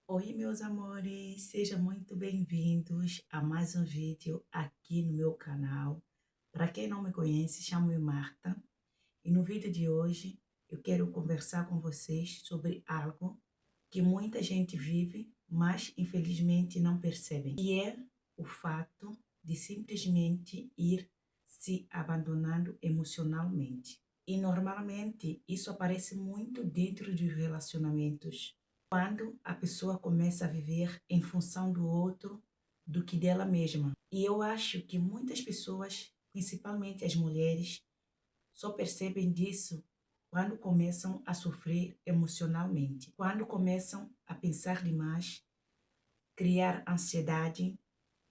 Oi, meus amores, sejam muito bem-vindos a mais um vídeo aqui no meu canal. Para quem não me conhece, chamo-me Marta e no vídeo de hoje eu quero conversar com vocês sobre algo que muita gente vive, mas infelizmente não percebem, e é o fato de simplesmente ir se abandonando emocionalmente. E normalmente isso aparece muito dentro dos relacionamentos quando a pessoa começa a viver em função do outro do que dela mesma. E eu acho que muitas pessoas, principalmente as mulheres, só percebem disso quando começam a sofrer emocionalmente, quando começam a pensar demais, criar ansiedade,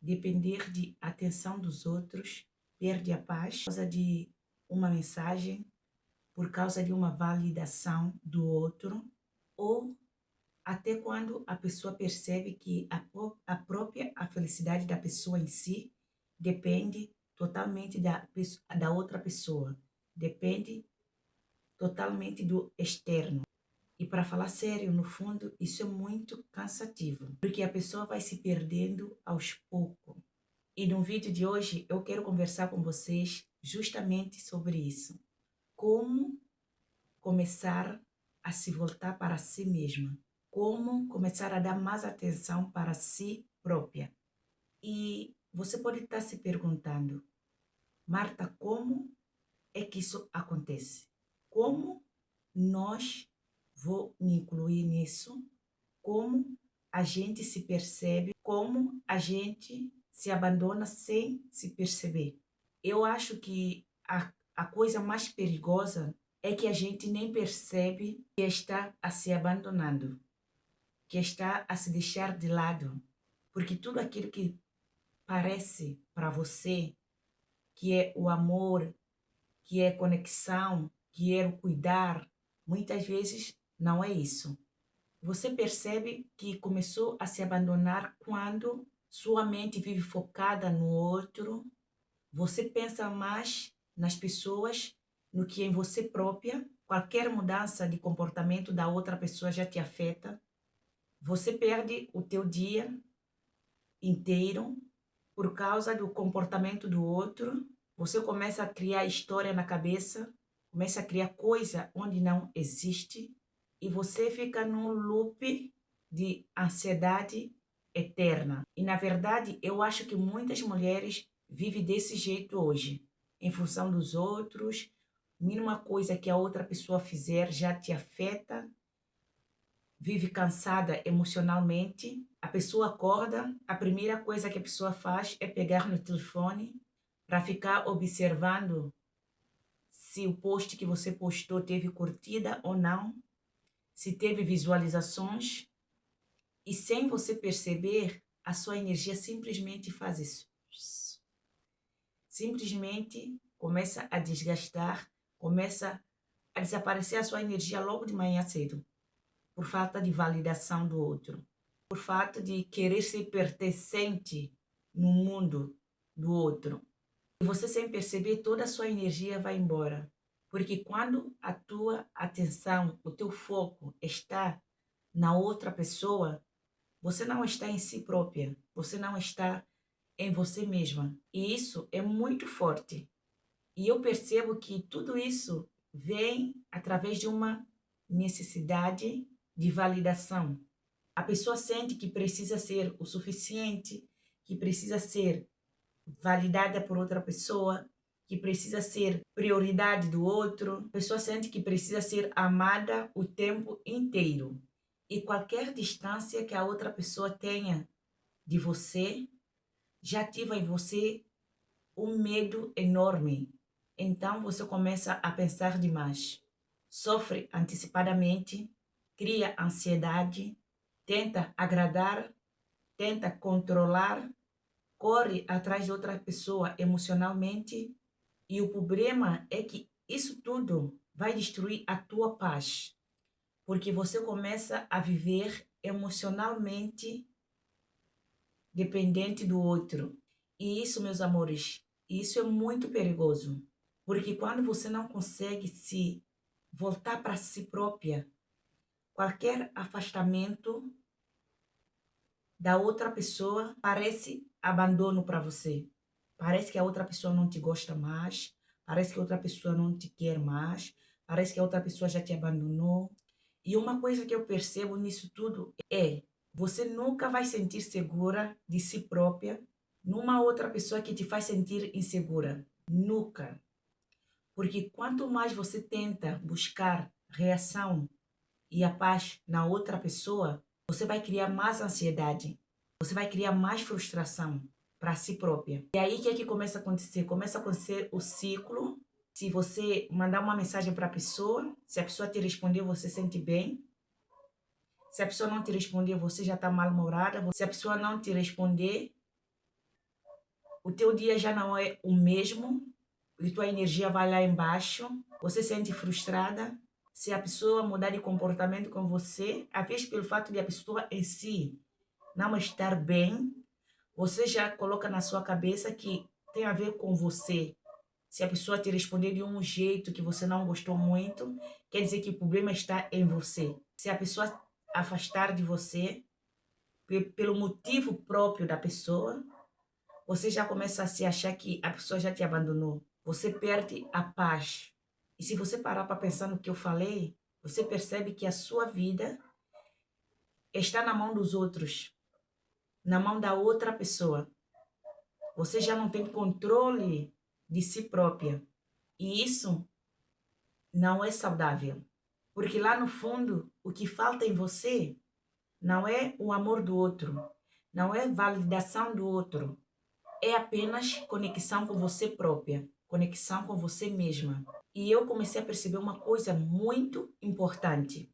depender de atenção dos outros, perde a paz por causa de uma mensagem, por causa de uma validação do outro, ou até quando a pessoa percebe que a própria a felicidade da pessoa em si depende totalmente da outra pessoa, depende totalmente do externo. E para falar sério, no fundo, isso é muito cansativo, porque a pessoa vai se perdendo aos poucos. E no vídeo de hoje eu quero conversar com vocês justamente sobre isso. Como começar a se voltar para si mesma, como começar a dar mais atenção para si própria. E você pode estar se perguntando, Marta, como é que isso acontece? Como nós vou me incluir nisso? Como a gente se percebe? Como a gente se abandona sem se perceber? Eu acho que a coisa mais perigosa é que a gente nem percebe que está a se abandonando, que está a se deixar de lado, porque tudo aquilo que parece para você que é o amor, que é conexão, que é o cuidar, muitas vezes não é isso. Você percebe que começou a se abandonar quando sua mente vive focada no outro, você pensa mais nas pessoas no que em você própria. Qualquer mudança de comportamento da outra pessoa já te afeta. Você perde o teu dia inteiro por causa do comportamento do outro. Você começa a criar história na cabeça, começa a criar coisa onde não existe e você fica num loop de ansiedade eterna. E na verdade, eu acho que muitas mulheres vivem desse jeito hoje, em função dos outros. Mínima coisa que a outra pessoa fizer já te afeta, vive cansada emocionalmente, a pessoa acorda, a primeira coisa que a pessoa faz é pegar no telefone para ficar observando se o post que você postou teve curtida ou não, se teve visualizações, e sem você perceber, a sua energia simplesmente faz isso. Simplesmente começa a desgastar, começa a desaparecer a sua energia logo de manhã cedo, por falta de validação do outro, por fato de querer ser pertencente no mundo do outro. E você, sem perceber, toda a sua energia vai embora. Porque quando a tua atenção, o teu foco está na outra pessoa, você não está em si própria, você não está em você mesma. E isso é muito forte. E eu percebo que tudo isso vem através de uma necessidade de validação. A pessoa sente que precisa ser o suficiente, que precisa ser validada por outra pessoa, que precisa ser prioridade do outro. A pessoa sente que precisa ser amada o tempo inteiro. E qualquer distância que a outra pessoa tenha de você já ativa em você um medo enorme. Então você começa a pensar demais, sofre antecipadamente, cria ansiedade, tenta agradar, tenta controlar, corre atrás de outra pessoa emocionalmente, e o problema é que isso tudo vai destruir a tua paz, porque você começa a viver emocionalmente dependente do outro. E isso, meus amores, isso é muito perigoso, porque quando você não consegue se voltar para si própria, qualquer afastamento da outra pessoa parece abandono para você. Parece que a outra pessoa não te gosta mais, parece que a outra pessoa não te quer mais, parece que a outra pessoa já te abandonou. E uma coisa que eu percebo nisso tudo é, você nunca vai sentir segura de si própria numa outra pessoa que te faz sentir insegura. Nunca. Porque quanto mais você tenta buscar reação e a paz na outra pessoa, você vai criar mais ansiedade, você vai criar mais frustração para si própria. E aí o que é que começa a acontecer? Começa a acontecer o ciclo. Se você mandar uma mensagem para a pessoa, se a pessoa te responder, você sente bem. Se a pessoa não te responder, você já está mal-humorada. Se a pessoa não te responder, o teu dia já não é o mesmo, e tua energia vai lá embaixo, você se sente frustrada. Se a pessoa mudar de comportamento com você, apenas pelo fato de a pessoa em si não estar bem, você já coloca na sua cabeça que tem a ver com você. Se a pessoa te responder de um jeito que você não gostou muito, quer dizer que o problema está em você. Se a pessoa afastar de você, pelo motivo próprio da pessoa, você já começa a se achar que a pessoa já te abandonou. Você perde a paz. E se você parar para pensar no que eu falei, você percebe que a sua vida está na mão dos outros, na mão da outra pessoa. Você já não tem controle de si própria. E isso não é saudável. Porque lá no fundo, o que falta em você não é o amor do outro, não é validação do outro, é apenas conexão com você própria, conexão com você mesma. E eu comecei a perceber uma coisa muito importante.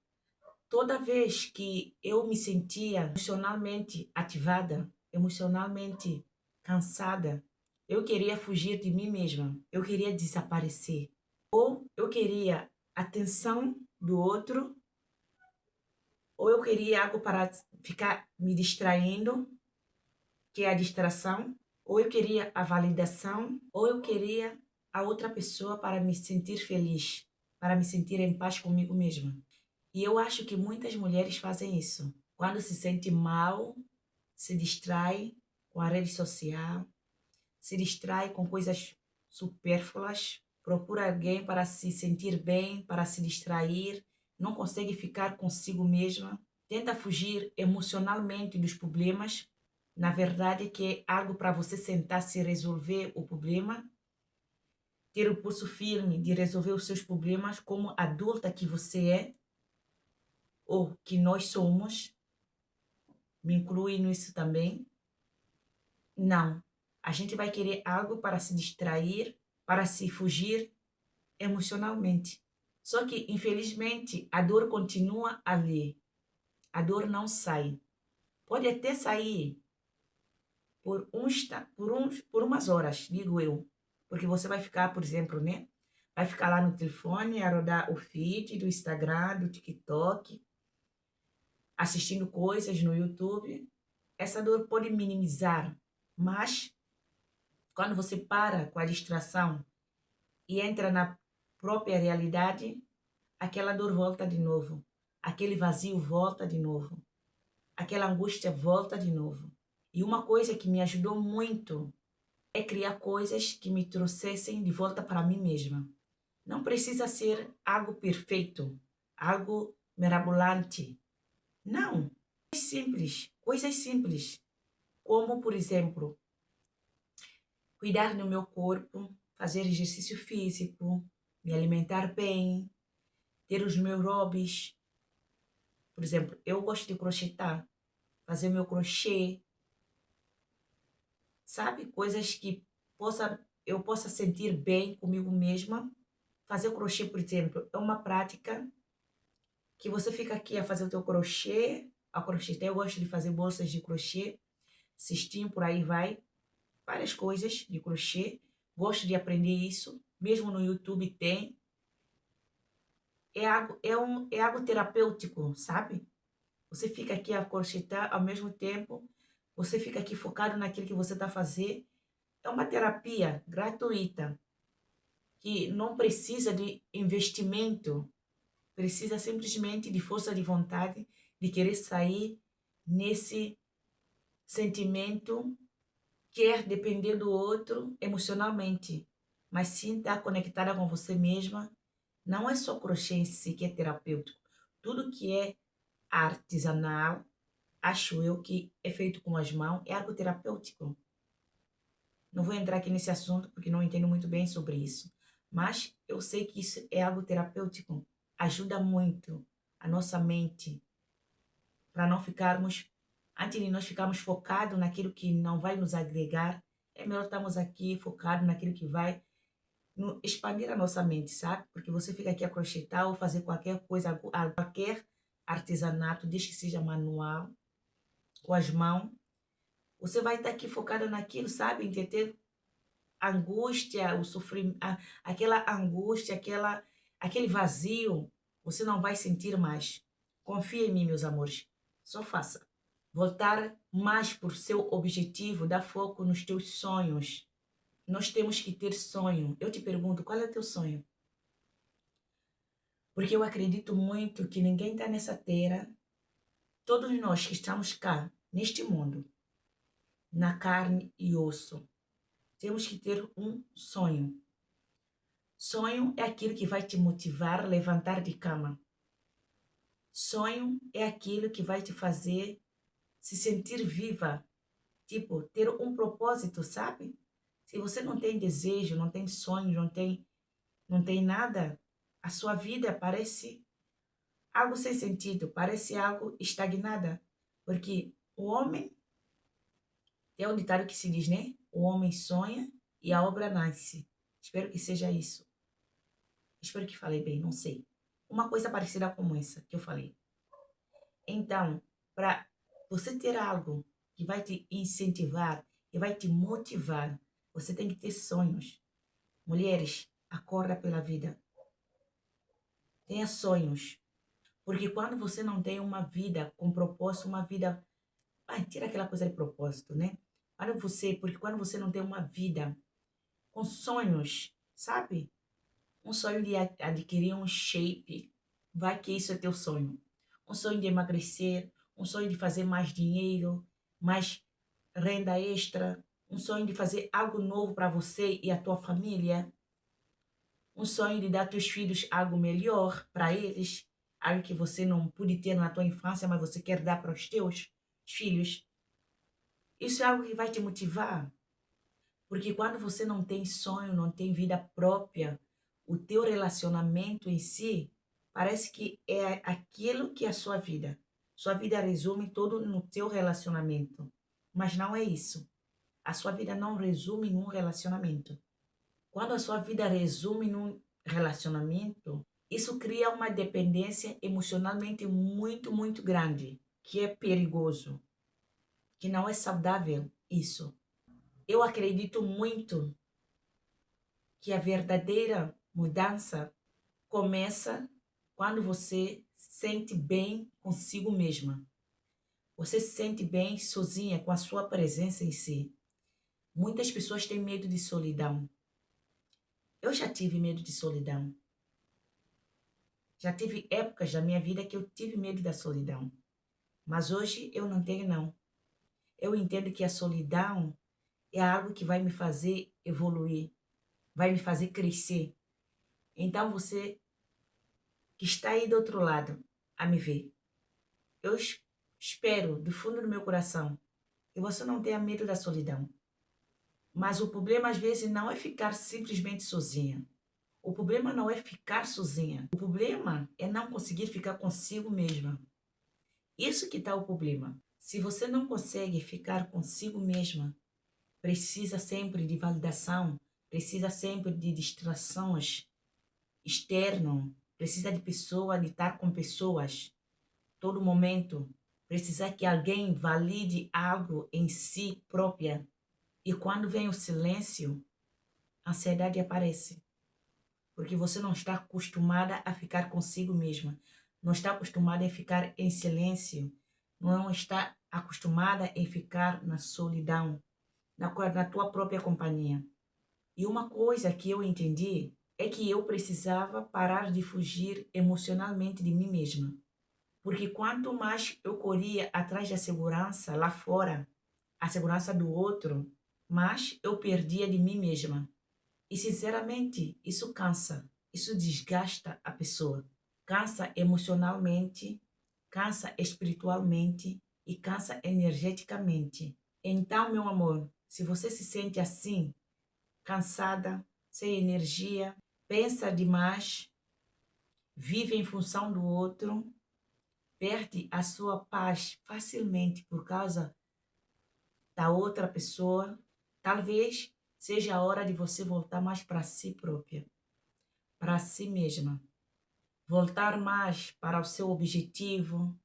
Toda vez que eu me sentia emocionalmente ativada, emocionalmente cansada, eu queria fugir de mim mesma, eu queria desaparecer. Ou eu queria atenção do outro, ou eu queria algo para ficar me distraindo, que é a distração, ou eu queria a validação, ou eu queria a outra pessoa para me sentir feliz, para me sentir em paz comigo mesma. E eu acho que muitas mulheres fazem isso. Quando se sente mal, se distrai com a rede social, se distrai com coisas supérfluas, procura alguém para se sentir bem, para se distrair, não consegue ficar consigo mesma, tenta fugir emocionalmente dos problemas. Na verdade, que é algo para você sentar se resolver o problema, ter o pulso firme de resolver os seus problemas como adulta que você é, ou que nós somos, me inclui nisso também. Não, a gente vai querer algo para se distrair, para se fugir emocionalmente. Só que, infelizmente, a dor continua ali. A dor não sai. Pode até sair por umas horas, digo eu. Porque você vai ficar, por exemplo, né? Vai ficar lá no telefone a rodar o feed do Instagram, do TikTok, assistindo coisas no YouTube. Essa dor pode minimizar, mas quando você para com a distração e entra na própria realidade, aquela dor volta de novo, aquele vazio volta de novo, aquela angústia volta de novo. E uma coisa que me ajudou muito é criar coisas que me trouxessem de volta para mim mesma. Não precisa ser algo perfeito, algo mirabolante. Não, coisas simples, como, por exemplo, cuidar do meu corpo, fazer exercício físico, me alimentar bem, ter os meus hobbies. Por exemplo, eu gosto de crochetar, fazer meu crochê, sabe? Coisas que eu possa sentir bem comigo mesma. Fazer crochê, por exemplo, é uma prática que você fica aqui a fazer o teu crochê, a crochetar. Eu gosto de fazer bolsas de crochê, cestinho, por aí vai. Várias coisas de crochê. Gosto de aprender isso. Mesmo no YouTube tem. É algo terapêutico, sabe? Você fica aqui a crochetar, ao mesmo tempo, você fica aqui focado naquilo que você está fazendo. É uma terapia gratuita, que não precisa de investimento, precisa simplesmente de força de vontade, de querer sair nesse sentimento, quer depender do outro emocionalmente, mas sim estar conectada com você mesma. Não é só crochê em si que é terapêutico. Tudo que é artesanal, acho eu que é feito com as mãos, é algo terapêutico. Não vou entrar aqui nesse assunto porque não entendo muito bem sobre isso, mas eu sei que isso é algo terapêutico. Ajuda muito a nossa mente para não ficarmos, antes de nós ficarmos focados naquilo que não vai nos agregar, é melhor estarmos aqui focados naquilo que vai expandir a nossa mente, sabe? Porque você fica aqui a crochetar ou fazer qualquer coisa, qualquer artesanato, desde que seja manual, com as mãos, você vai estar aqui focada naquilo, sabe? Em ter angústia, o sofrimento, aquela angústia, aquele vazio, você não vai sentir mais. Confia em mim, meus amores. Só faça. Voltar mais por seu objetivo, dar foco nos teus sonhos. Nós temos que ter sonho. Eu te pergunto, qual é o teu sonho? Porque eu acredito muito que ninguém está nessa terra, todos nós que estamos cá, neste mundo, na carne e osso, temos que ter um sonho. Sonho é aquilo que vai te motivar a levantar de cama. Sonho é aquilo que vai te fazer se sentir viva. Tipo, ter um propósito, sabe? Se você não tem desejo, não tem sonho, não tem nada, a sua vida parece algo sem sentido, parece algo estagnada. Porque o homem, é um ditado que se diz, né? O homem sonha e a obra nasce. Espero que seja isso. Espero que falei bem, não sei. Uma coisa parecida como essa que eu falei. Então, para você ter algo que vai te incentivar, que vai te motivar, você tem que ter sonhos. Mulheres, acorda pela vida. Tenha sonhos. Porque quando você não tem uma vida com propósito, uma vida... Ai, tira aquela coisa de propósito, né? Porque quando você não tem uma vida com sonhos, sabe? Um sonho de adquirir um shape, vai que isso é teu sonho. Um sonho de emagrecer, um sonho de fazer mais dinheiro, mais renda extra, um sonho de fazer algo novo para você e a tua família, um sonho de dar aos teus filhos algo melhor para eles, algo que você não pôde ter na tua infância, mas você quer dar para os teus filhos. Isso é algo que vai te motivar, porque quando você não tem sonho, não tem vida própria, o teu relacionamento em si parece que é aquilo que é a sua vida. Sua vida resume todo no teu relacionamento. Mas não é isso. A sua vida não resume num relacionamento. Quando a sua vida resume num relacionamento, isso cria uma dependência emocionalmente muito, muito grande, que é perigoso, que não é saudável isso. Eu acredito muito que a verdadeira mudança começa quando você se sente bem consigo mesma. Você se sente bem sozinha com a sua presença em si. Muitas pessoas têm medo de solidão. Eu já tive medo de solidão. Já tive épocas da minha vida que eu tive medo da solidão. Mas hoje eu não tenho, não. Eu entendo que a solidão é algo que vai me fazer evoluir, vai me fazer crescer. Então você que está aí do outro lado a me ver, eu espero do fundo do meu coração que você não tenha medo da solidão. Mas o problema às vezes não é ficar simplesmente sozinha. O problema não é ficar sozinha. O problema é não conseguir ficar consigo mesma. Isso que está o problema. Se você não consegue ficar consigo mesma, precisa sempre de validação, precisa sempre de distrações externas, precisa de pessoa, de estar com pessoas todo momento, precisa que alguém valide algo em si própria. E quando vem o silêncio, a ansiedade aparece. Porque você não está acostumada a ficar consigo mesma. Não está acostumada a ficar em silêncio. Não está acostumada a ficar na solidão, na tua própria companhia. E uma coisa que eu entendi é que eu precisava parar de fugir emocionalmente de mim mesma. Porque quanto mais eu corria atrás da segurança lá fora, a segurança do outro, mas eu perdia de mim mesma. E, sinceramente, isso cansa, isso desgasta a pessoa. Cansa emocionalmente, cansa espiritualmente e cansa energeticamente. Então, meu amor, se você se sente assim, cansada, sem energia, pensa demais, vive em função do outro, perde a sua paz facilmente por causa da outra pessoa, talvez seja a hora de você voltar mais para si própria, para si mesma. Voltar mais para o seu objetivo,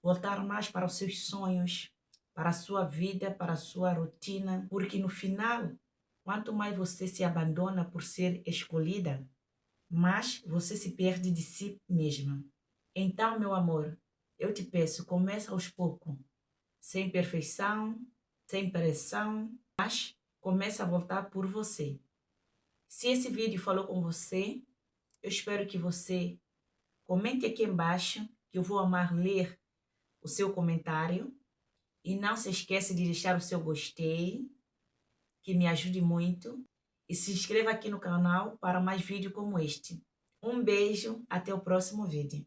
voltar mais para os seus sonhos, para a sua vida, para a sua rotina, porque no final, quanto mais você se abandona por ser escolhida, mais você se perde de si mesma. Então, meu amor, eu te peço, começa aos poucos, sem perfeição, sem pressão, mas começa a voltar por você. Se esse vídeo falou com você, eu espero que você comente aqui embaixo, que eu vou amar ler o seu comentário. E não se esqueça de deixar o seu gostei, que me ajude muito. E se inscreva aqui no canal para mais vídeos como este. Um beijo, até o próximo vídeo.